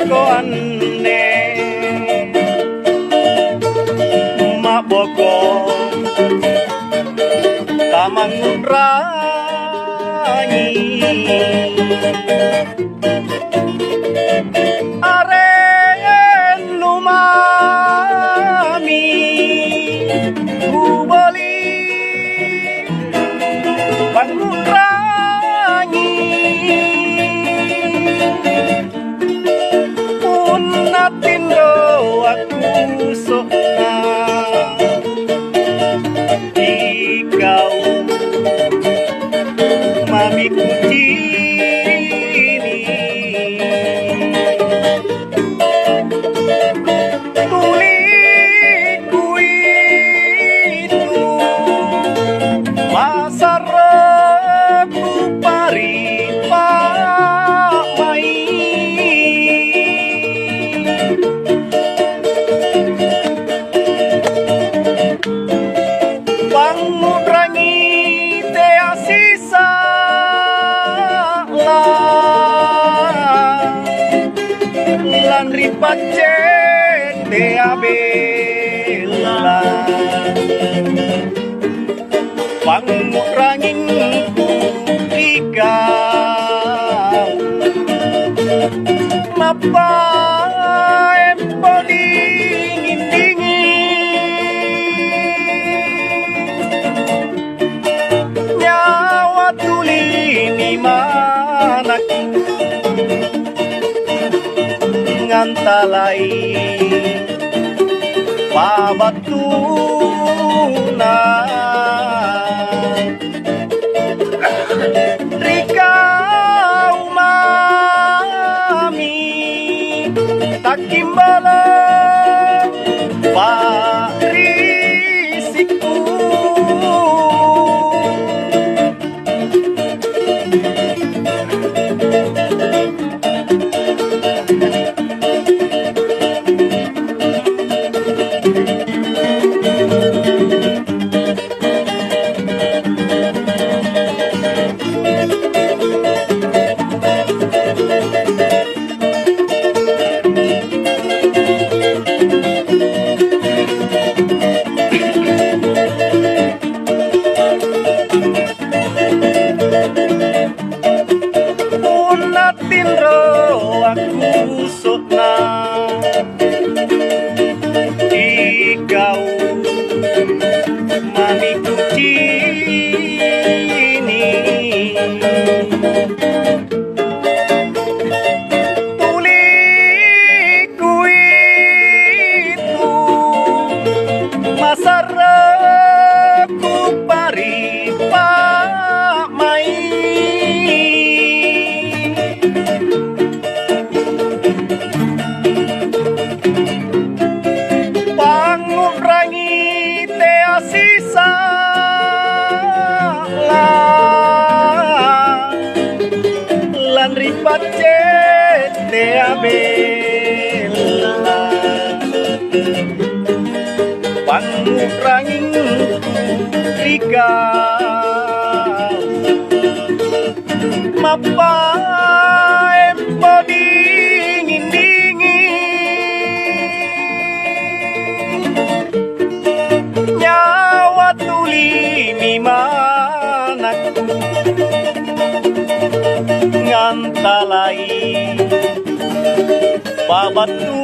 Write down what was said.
ko ane mak boko tamangun rangi aren lumami kubali bangun rangi punatindo aku sokna ikau mami kucini tuliku itu masaraku paripamai pangudrangi te asisa lan ripacet te abela pangudranging ikau mapa empo dingin nyawa tulini manak ngantalai pabatuna rikau mami takimbala parisiku punatindro aku sokna ikau mami kucini tuliku itu masaraku paripamai pangudrangi te asisa lan ripacet te abela pangudranging ikau mapa empo dingin nyawa tulini manakku ngantalai babatu